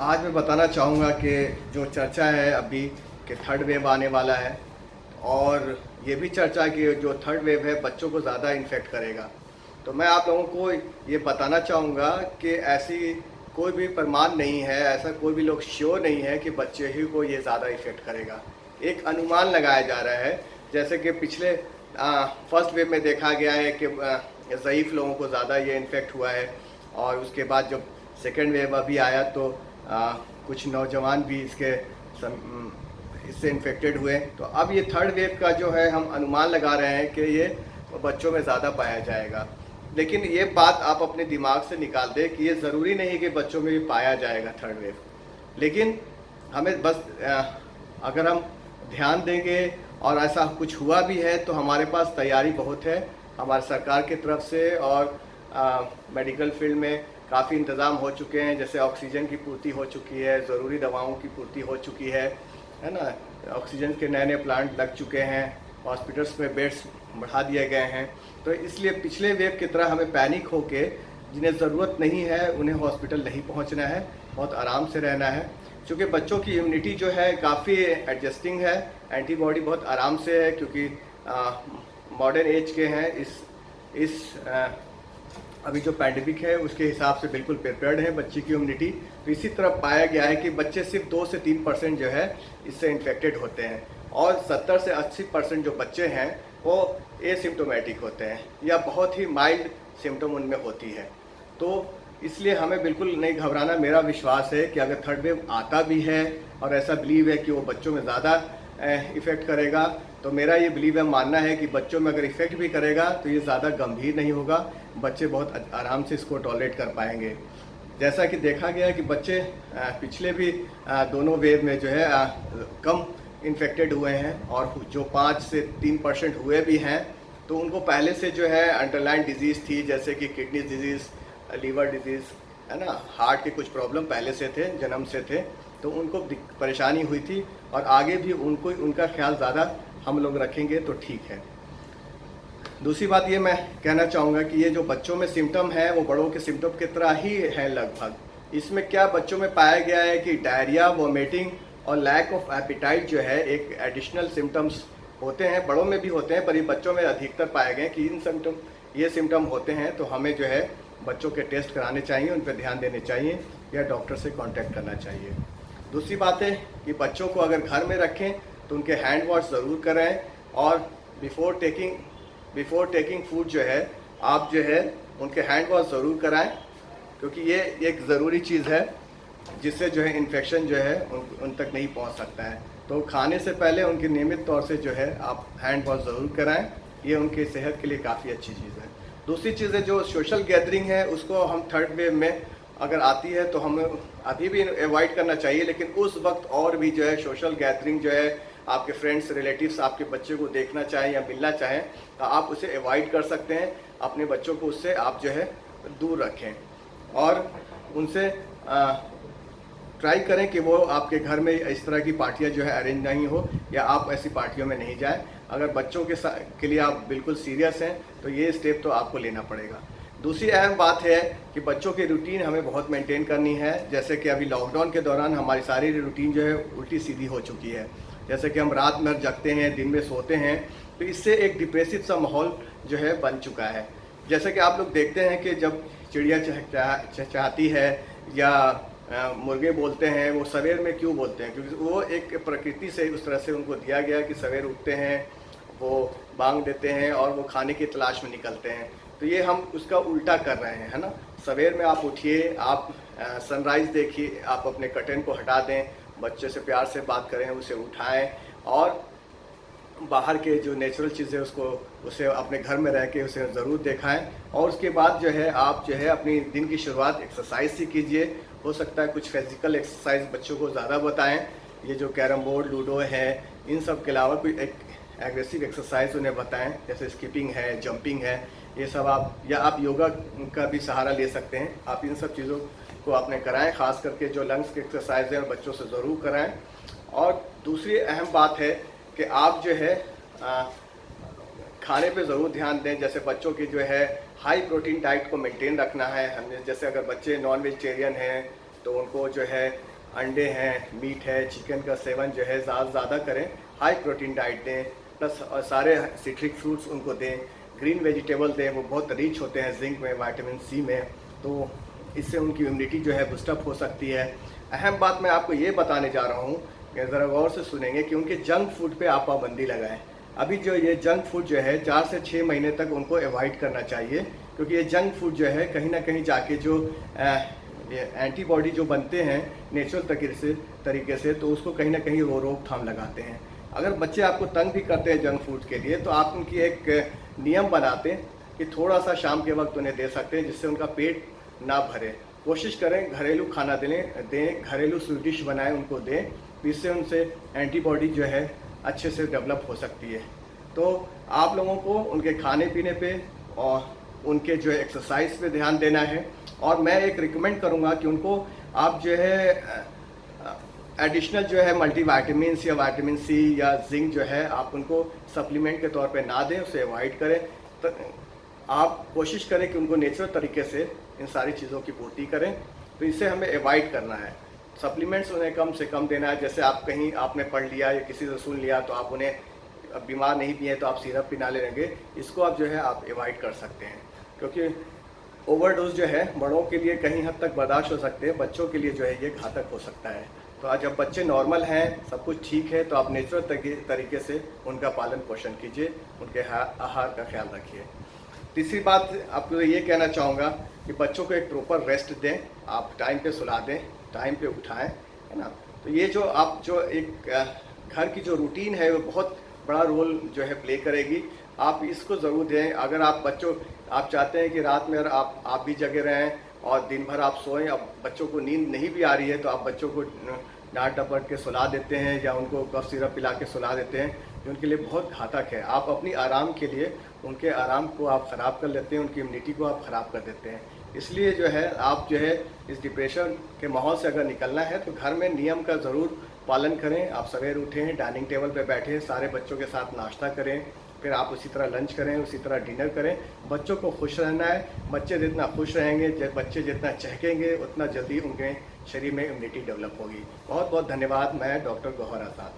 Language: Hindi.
आज मैं बताना चाहूँगा कि जो चर्चा है अभी कि थर्ड वेव आने वाला है, और ये भी चर्चा कि जो थर्ड वेव है बच्चों को ज़्यादा इन्फेक्ट करेगा। तो मैं आप लोगों को ये बताना चाहूँगा कि ऐसी कोई भी प्रमाण नहीं है, ऐसा कोई भी लोग श्योर नहीं है कि बच्चे ही को ये ज़्यादा इफ़ेक्ट करेगा। एक अनुमान लगाया जा रहा है, जैसे कि पिछले फर्स्ट वेव में देखा गया है कि ज़ईफ़ लोगों को ज़्यादा ये इन्फेक्ट हुआ है, और उसके बाद जब सेकेंड वेव अभी आया तो कुछ नौजवान भी इससे इन्फेक्टेड हुए। तो अब ये थर्ड वेव का जो है हम अनुमान लगा रहे हैं कि ये बच्चों में ज़्यादा पाया जाएगा। लेकिन ये बात आप अपने दिमाग से निकाल दें कि ये ज़रूरी नहीं कि बच्चों में भी पाया जाएगा थर्ड वेव। लेकिन हमें बस अगर हम ध्यान देंगे और ऐसा कुछ हुआ भी है तो हमारे पास तैयारी बहुत है हमारी सरकार की तरफ से, और मेडिकल फील्ड में काफ़ी इंतज़ाम हो चुके हैं। जैसे ऑक्सीजन की पूर्ति हो चुकी है, ज़रूरी दवाओं की पूर्ति हो चुकी है ना। ऑक्सीजन के नए नए प्लांट लग चुके हैं, हॉस्पिटल्स में बेड्स बढ़ा दिए गए हैं। तो इसलिए पिछले वेव की तरह हमें पैनिक होके जिन्हें ज़रूरत नहीं है उन्हें हॉस्पिटल नहीं पहुंचना है, बहुत आराम से रहना है। क्योंकि बच्चों की इम्यूनिटी जो है काफ़ी एडजस्टिंग है, एंटीबॉडी बहुत आराम से है, क्योंकि मॉडर्न एज के हैं। इस अभी जो पैंडेमिक है उसके हिसाब से बिल्कुल प्रिपेयर्ड है बच्चे की इम्यूनिटी। तो इसी तरह पाया गया है कि बच्चे सिर्फ 2 से 3% जो है इससे इन्फेक्टेड होते हैं, और 70 से 80% जो बच्चे हैं वो एसिम्टोमेटिक होते हैं या बहुत ही माइल्ड सिम्टम उनमें होती है। तो इसलिए हमें बिल्कुल नहीं घबराना। मेरा विश्वास है कि अगर थर्ड वेव आता भी है और ऐसा बिलीव है कि वो बच्चों में ज़्यादा इफ़ेक्ट करेगा, तो मेरा ये बिलीव है, मानना है कि बच्चों में अगर इफ़ेक्ट भी करेगा तो ये ज़्यादा गंभीर नहीं होगा, बच्चे बहुत आराम से इसको टॉलरेट कर पाएंगे। जैसा कि देखा गया है कि बच्चे पिछले भी दोनों वेव में जो है कम इन्फेक्टेड हुए हैं, और जो 5 से 3% हुए भी हैं तो उनको पहले से जो है अंडरलाइन डिजीज़ थी, जैसे कि किडनी डिजीज़, लीवर डिजीज़, है ना, हार्ट के कुछ प्रॉब्लम पहले से थे, जन्म से थे, तो उनको परेशानी हुई थी, और आगे भी उनका ख्याल ज़्यादा हम लोग रखेंगे तो ठीक है। दूसरी बात ये मैं कहना चाहूँगा कि ये जो बच्चों में सिम्टम है वो बड़ों के सिम्टम की तरह ही है लगभग। इसमें क्या बच्चों में पाया गया है कि डायरिया, वोमिटिंग और लैक ऑफ एपिटाइट जो है एक एडिशनल सिम्टम्स होते हैं, बड़ों में भी होते हैं, पर ये बच्चों में अधिकतर पाए गए कि ये सिम्टम होते हैं। तो हमें जो है बच्चों के टेस्ट कराने चाहिए, उन पर ध्यान देने चाहिए या डॉक्टर से कांटेक्ट करना चाहिए। दूसरी बात है कि बच्चों को अगर घर में रखें तो उनके हैंड वॉश ज़रूर करें, और बिफोर टेकिंग फूड जो है आप जो है उनके हैंड वॉश ज़रूर कराएं, क्योंकि ये एक ज़रूरी चीज़ है जिससे जो है इन्फेक्शन जो है उन तक नहीं पहुंच सकता है। तो खाने से पहले उनके नियमित तौर से जो है आप हैंड वॉश ज़रूर कराएं, ये उनके सेहत के लिए काफ़ी अच्छी चीज़ है। दूसरी चीज़ है जो सोशल गैदरिंग है, उसको हम थर्ड वेव में अगर आती है तो हमें अभी भी अवॉइड करना चाहिए, लेकिन उस वक्त और भी जो है सोशल गैदरिंग जो है, आपके फ्रेंड्स रिलेटिव्स आपके बच्चे को देखना चाहें या मिलना चाहें तो आप उसे अवॉइड कर सकते हैं। अपने बच्चों को उससे आप जो है दूर रखें, और उनसे ट्राई करें कि वो आपके घर में इस तरह की पार्टियां जो है अरेंज नहीं हो, या आप ऐसी पार्टियों में नहीं जाएं। अगर बच्चों के लिए आप बिल्कुल सीरियस हैं तो ये स्टेप तो आपको लेना पड़ेगा। दूसरी अहम बात है कि बच्चों की रूटीन हमें बहुत मेंटेन करनी है। जैसे कि अभी लॉकडाउन के दौरान हमारी सारी रूटीन जो है उल्टी सीधी हो चुकी है। जैसे कि हम रात में जगते हैं, दिन में सोते हैं, तो इससे एक डिप्रेसिव सा माहौल जो है बन चुका है। जैसे कि आप लोग देखते हैं कि जब चिड़िया चहचहाती है या मुर्गे बोलते हैं, वो सवेर में क्यों बोलते हैं? क्योंकि वो एक प्रकृति से उस तरह से उनको दिया गया कि सवेर उठते हैं, वो बांग देते हैं और वो खाने की तलाश में निकलते हैं। तो ये हम उसका उल्टा कर रहे हैं, है ना। सवेर में आप उठिए, आप सनराइज़ देखिए, आप अपने कर्टेन को हटा दें, बच्चे से प्यार से बात करें, उसे उठाएं, और बाहर के जो नेचुरल चीज़ें उसे अपने घर में रह के उसे ज़रूर दिखाएं। और उसके बाद जो है आप जो है अपनी दिन की शुरुआत एक्सरसाइज से कीजिए। हो सकता है कुछ फिजिकल एक्सरसाइज बच्चों को ज़्यादा बताएं, ये जो कैरम बोर्ड, लूडो है, इन सब के अलावा कोई एक एग्रेसिव एक्सरसाइज उन्हें बताएं, जैसे स्किपिंग है, जंपिंग है, ये सब आप योगा का भी सहारा ले सकते हैं। आप इन सब चीज़ों को आपने कराएं, ख़ास करके जो लंग्स की एक्सरसाइज है बच्चों से ज़रूर कराएं। और दूसरी अहम बात है कि आप जो है खाने पे ज़रूर ध्यान दें। जैसे बच्चों की जो है हाई प्रोटीन डाइट को मेंटेन रखना है हमें। जैसे अगर बच्चे नॉन वेजिटेरियन हैं तो उनको जो है अंडे हैं, मीट है, चिकन का सेवन जो है ज़्यादा करें, हाई प्रोटीन डाइट दें, प्लस सारे सिट्रिक फ्रूट्स उनको दें, ग्रीन वेजिटेबल दें, वो बहुत रिच होते हैं जिंक में, विटामिन सी में, तो इससे उनकी इम्यूनिटी जो है बूस्टअप हो सकती है। अहम बात मैं आपको ये बताने जा रहा हूँ कि ज़रा गौर से सुनेंगे कि उनके जंक फूड पे आप पाबंदी लगाएं। अभी जो ये जंक फूड जो है 4 से 6 महीने तक उनको अवॉइड करना चाहिए, क्योंकि ये जंक फूड जो है कहीं ना कहीं जाके जो एंटीबॉडी जो बनते हैं नेचुरल तरीके से तो उसको कहीं ना कहीं वो रोकथाम लगाते हैं। अगर बच्चे आपको तंग भी करते हैं जंक फूड के लिए तो आप उनकी एक नियम बनाते कि थोड़ा सा शाम के वक्त उन्हें दे सकते हैं, जिससे उनका पेट ना भरे। कोशिश करें घरेलू खाना दें, घरेलू स्वीट डिश बनाएं उनको दें, इससे उनसे एंटीबॉडी जो है अच्छे से डेवलप हो सकती है। तो आप लोगों को उनके खाने पीने पे और उनके जो है एक्सरसाइज पे ध्यान देना है। और मैं एक रिकमेंड करूँगा कि उनको आप जो है एडिशनल जो है मल्टीविटामिन या विटामिन सी या जिंक जो है आप उनको सप्लीमेंट के तौर पे ना दें, उसे अवॉइड करें। तो आप कोशिश करें कि उनको नेचुरल तरीके से इन सारी चीज़ों की पूर्ति करें, तो इसे हमें अवॉइड करना है। सप्लीमेंट्स उन्हें कम से कम देना है। जैसे आप कहीं आपने पढ़ लिया या किसी से सुन लिया तो आप उन्हें बीमार नहीं भी है तो आप सिरप पिला लेंगे, इसको आप जो है आप अवॉइड कर सकते हैं, क्योंकि ओवरडोज जो है बड़ों के लिए कहीं हद तक बर्दाश्त हो सकते हैं, बच्चों के लिए जो है ये घातक हो सकता है। तो आज जब बच्चे नॉर्मल हैं, सब कुछ ठीक है, तो आप नेचुरल तरीके से उनका पालन पोषण कीजिए, उनके आहार का ख्याल रखिए। तीसरी बात आपको ये कहना चाहूँगा कि बच्चों को एक प्रॉपर रेस्ट दें, आप टाइम पे सुला दें, टाइम पे उठाएं, है ना। तो ये जो आप जो एक घर की जो रूटीन है वो बहुत बड़ा रोल जो है प्ले करेगी। आप इसको ज़रूर दें। अगर आप चाहते हैं कि रात में आप भी जगे रहें और दिन भर आप सोएं, अब बच्चों को नींद नहीं भी आ रही है तो आप बच्चों को डांट डपट के सुला देते हैं या उनको कफ सिरप पिला के सुला देते हैं, जो उनके लिए बहुत घातक है। आप अपनी आराम के लिए उनके आराम को आप ख़राब कर लेते हैं, उनकी इम्यूनिटी को आप ख़राब कर देते हैं। इसलिए जो है आप जो है इस डिप्रेशन के माहौल से अगर निकलना है तो घर में नियम का ज़रूर पालन करें। आप सवेरे उठें, डाइनिंग टेबल पर बैठें, सारे बच्चों के साथ नाश्ता करें, फिर आप उसी तरह लंच करें, उसी तरह डिनर करें। बच्चों को खुश रहना है। बच्चे जितना खुश रहेंगे, बच्चे जितना चहकेंगे, उतना जल्दी उनके शरीर में इम्यूनिटी डेवलप होगी। बहुत बहुत धन्यवाद। मैं डॉक्टर गौहर आज़ाद।